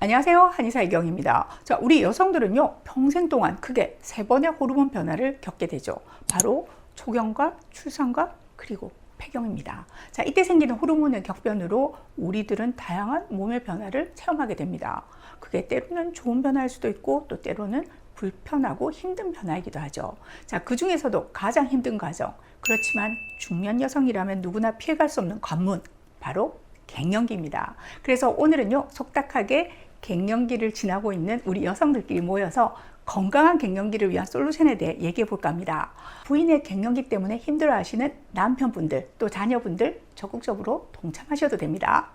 안녕하세요. 한의사 이경입니다. 자, 우리 여성들은요, 평생 동안 크게 3번의 호르몬 변화를 겪게 되죠. 바로 초경과 출산과 그리고 폐경입니다. 자, 이때 생기는 호르몬의 격변으로 우리들은 다양한 몸의 변화를 체험하게 됩니다. 그게 때로는 좋은 변화일 수도 있고 또 때로는 불편하고 힘든 변화이기도 하죠. 자, 그 중에서도 가장 힘든 과정, 그렇지만 중년 여성이라면 누구나 피해갈 수 없는 관문, 바로 갱년기입니다. 그래서 오늘은요, 속닥하게 갱년기를 지나고 있는 우리 여성들끼리 모여서 건강한 갱년기를 위한 솔루션에 대해 얘기해 볼까 합니다. 부인의 갱년기 때문에 힘들어하시는 남편분들 또 자녀분들 적극적으로 동참하셔도 됩니다.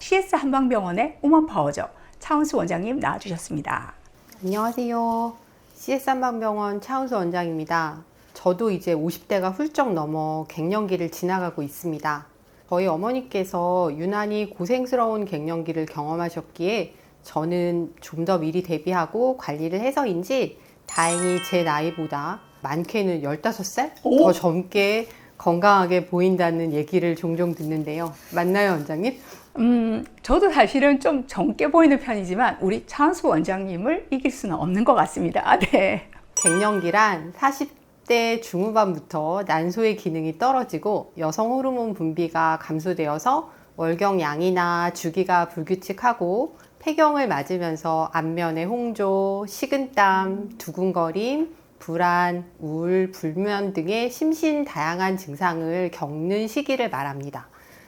CS 한방병원의 우먼파워죠. 차은수 원장님 나와주셨습니다. 안녕하세요. CS 한방병원 차은수 원장입니다. 저도 이제 50대가 훌쩍 넘어 갱년기를 지나가고 있습니다. 저희 어머니께서 유난히 고생스러운 갱년기를 경험하셨기에 저는 좀 더 미리 대비하고 관리를 해서인지 다행히 제 나이보다 많게는 15살 더 젊게 건강하게 보인다는 얘기를 종종 듣는데요. 맞나요, 원장님? 저도 사실은 좀 젊게 보이는 편이지만 우리 차은수 원장님을 이길 수는 없는 것 같습니다. 네. 갱년기란 40대 중후반부터 난소의 기능이 떨어지고 여성 호르몬 분비가 감소되어서 월경양이나 주기가 불규칙하고 폐경을 맞으면서 안면의 홍조, 식은땀, 두근거림, 불안, 우울, 불면 등의 심신 다양한 증상을 겪는 시기를 말합니다.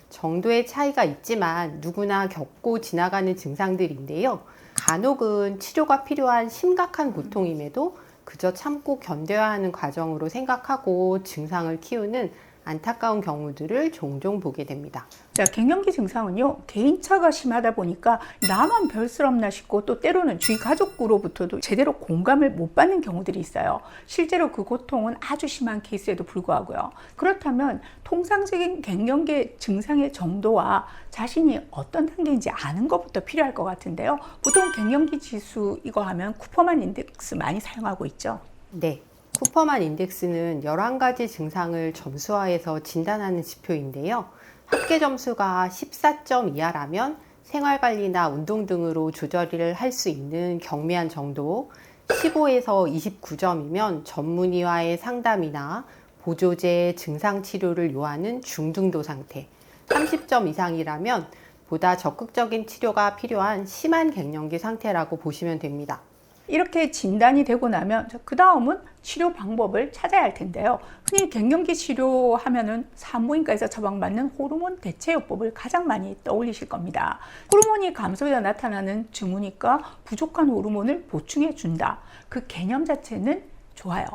정도의 차이가 있지만 누구나 겪고 지나가는 증상들인데요. 간혹은 치료가 필요한 심각한 고통임에도 그저 참고 견뎌야 하는 과정으로 생각하고 증상을 키우는 안타까운 경우들을 종종 보게 됩니다. 자, 갱년기 증상은요, 개인차가 심하다 보니까 나만 별스럽나 싶고 또 때로는 주위 가족으로부터도 제대로 공감을 못 받는 경우들이 있어요. 실제로 그 고통은 아주 심한 케이스에도 불구하고요. 그렇다면 통상적인 갱년기 증상의 정도와 자신이 어떤 단계인지 아는 것부터 필요할 것 같은데요. 보통 갱년기 지수 이거 하면 쿠퍼만 인덱스 많이 사용하고 있죠. 네. 쿠퍼만 인덱스는 11가지 증상을 점수화해서 진단하는 지표인데요. 합계 점수가 14점 이하라면 생활관리나 운동 등으로 조절을 할 수 있는 경미한 정도, 15에서 29점이면 전문의와의 상담이나 보조제 증상 치료를 요하는 중등도 상태, 30점 이상이라면 보다 적극적인 치료가 필요한 심한 갱년기 상태라고 보시면 됩니다. 이렇게 진단이 되고 나면 그 다음은 치료 방법을 찾아야 할 텐데요. 흔히 갱년기 치료하면은 산부인과에서 처방받는 호르몬 대체요법을 가장 많이 떠올리실 겁니다. 호르몬이 감소되어 나타나는 증후니까 부족한 호르몬을 보충해 준다. 그 개념 자체는 좋아요.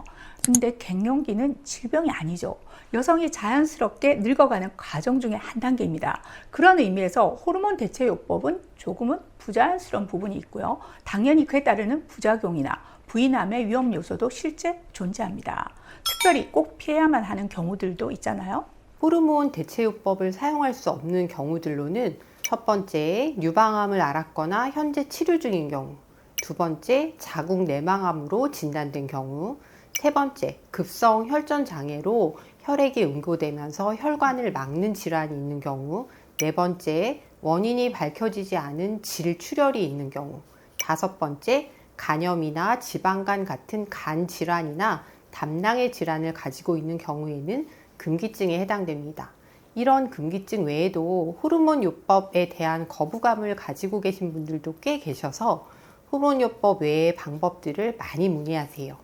근데 갱년기는 질병이 아니죠. 여성이 자연스럽게 늙어가는 과정 중에 한 단계입니다. 그런 의미에서 호르몬 대체요법은 조금은 부자연스러운 부분이 있고요. 당연히 그에 따르는 부작용이나 부인암의 위험 요소도 실제 존재합니다. 특별히 꼭 피해야만 하는 경우들도 있잖아요. 호르몬 대체요법을 사용할 수 없는 경우들로는 첫 번째, 유방암을 앓았거나 현재 치료 중인 경우, 두 번째, 자궁 내망암으로 진단된 경우, 세 번째, 급성 혈전 장애로 혈액이 응고되면서 혈관을 막는 질환이 있는 경우, 네 번째, 원인이 밝혀지지 않은 질출혈이 있는 경우, 다섯 번째, 간염이나 지방간 같은 간 질환이나 담낭의 질환을 가지고 있는 경우에는 금기증에 해당됩니다. 이런 금기증 외에도 호르몬요법에 대한 거부감을 가지고 계신 분들도 꽤 계셔서 호르몬요법 외의 방법들을 많이 문의하세요.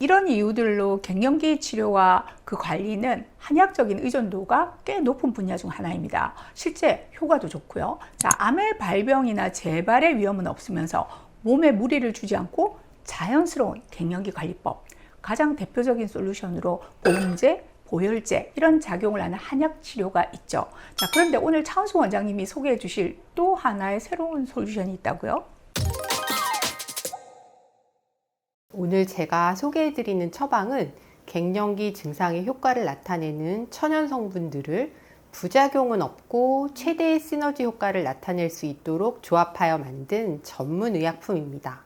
이런 이유들로 갱년기 치료와 그 관리는 한의학적인 의존도가 꽤 높은 분야 중 하나입니다. 실제 효과도 좋고요. 자, 암의 발병이나 재발의 위험은 없으면서 몸에 무리를 주지 않고 자연스러운 갱년기 관리법. 가장 대표적인 솔루션으로 보온제, 보혈제 이런 작용을 하는 한약 치료가 있죠. 자, 그런데 오늘 차은수 원장님이 소개해 주실 또 하나의 새로운 솔루션이 있다고요? 오늘 제가 소개해드리는 처방은 갱년기 증상의 효과를 나타내는 천연 성분들을 부작용은 없고 최대의 시너지 효과를 나타낼 수 있도록 조합하여 만든 전문 의약품입니다.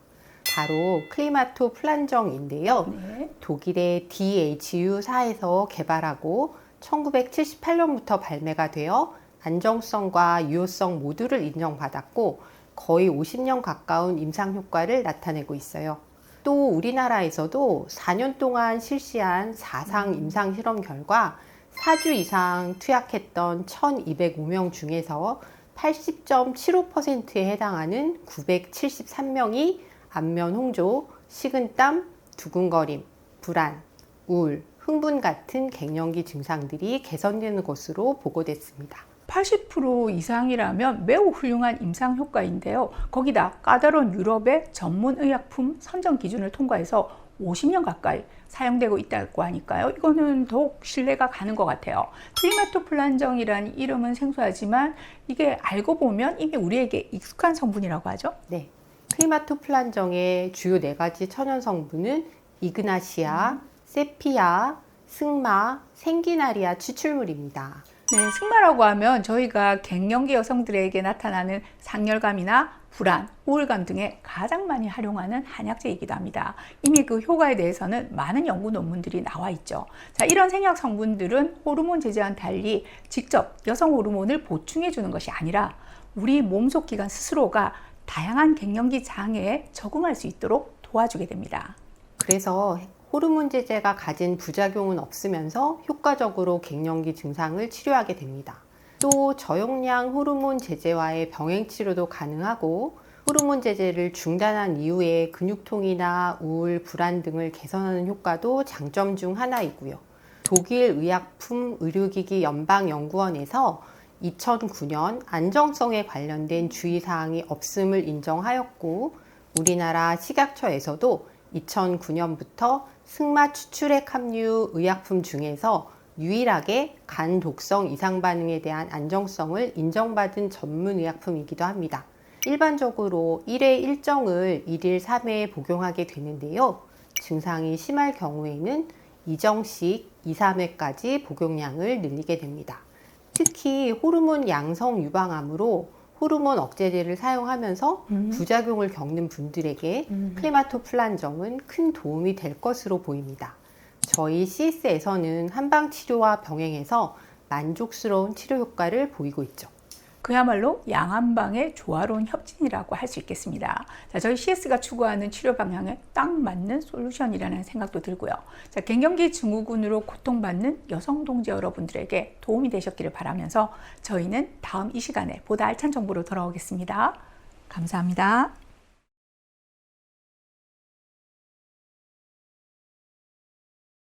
바로 클리마토플란정인데요. 네. 독일의 DHU 사에서 개발하고 1978년부터 발매가 되어 안정성과 유효성 모두를 인정받았고 거의 50년 가까운 임상 효과를 나타내고 있어요. 또 우리나라에서도 4년 동안 실시한 4상 임상 실험 결과 4주 이상 투약했던 1,205명 중에서 80.75%에 해당하는 973명이 안면 홍조, 식은땀, 두근거림, 불안, 우울, 흥분 같은 갱년기 증상들이 개선되는 것으로 보고됐습니다. 80% 이상이라면 매우 훌륭한 임상 효과인데요. 거기다 까다로운 유럽의 전문 의약품 선정 기준을 통과해서 50년 가까이 사용되고 있다고 하니까요. 이거는 더욱 신뢰가 가는 것 같아요. 클리마토플란정이라는 이름은 생소하지만 이게 알고 보면 이미 우리에게 익숙한 성분이라고 하죠. 네, 클리마토플란정의 주요 4가지 천연 성분은 이그나시아, 세피아, 승마, 생기나리아 추출물입니다. 네, 승마라고 하면 저희가 갱년기 여성들에게 나타나는 상열감이나 불안, 우울감 등에 가장 많이 활용하는 한약재이기도 합니다. 이미 그 효과에 대해서는 많은 연구 논문들이 나와 있죠. 자, 이런 생약 성분들은 호르몬 제제와는 달리 직접 여성 호르몬을 보충해 주는 것이 아니라 우리 몸속 기관 스스로가 다양한 갱년기 장애에 적응할 수 있도록 도와주게 됩니다. 그래서 호르몬 제제가 가진 부작용은 없으면서 효과적으로 갱년기 증상을 치료하게 됩니다. 또 저용량 호르몬 제제와의 병행 치료도 가능하고 호르몬 제제를 중단한 이후에 근육통이나 우울, 불안 등을 개선하는 효과도 장점 중 하나이고요. 독일 의약품 의료기기 연방연구원에서 2009년 안정성에 관련된 주의사항이 없음을 인정하였고 우리나라 식약처에서도 2009년부터 승마 추출액 함유 의약품 중에서 유일하게 간 독성 이상 반응에 대한 안정성을 인정받은 전문 의약품이기도 합니다. 일반적으로 1회 일정을 1일 3회 복용하게 되는데요. 증상이 심할 경우에는 2정씩 2, 3회까지 복용량을 늘리게 됩니다. 특히 호르몬 양성 유방암으로 호르몬 억제제를 사용하면서 부작용을 겪는 분들에게 클리마토플란정은 큰 도움이 될 것으로 보입니다. 저희 CS에서는 한방 치료와 병행해서 만족스러운 치료 효과를 보이고 있죠. 그야말로 양한방의 조화로운 협진이라고 할 수 있겠습니다. 자, 저희 CS가 추구하는 치료 방향에 딱 맞는 솔루션이라는 생각도 들고요. 자, 갱년기 증후군으로 고통받는 여성 동지 여러분들에게 도움이 되셨기를 바라면서 저희는 다음 이 시간에 보다 알찬 정보로 돌아오겠습니다. 감사합니다.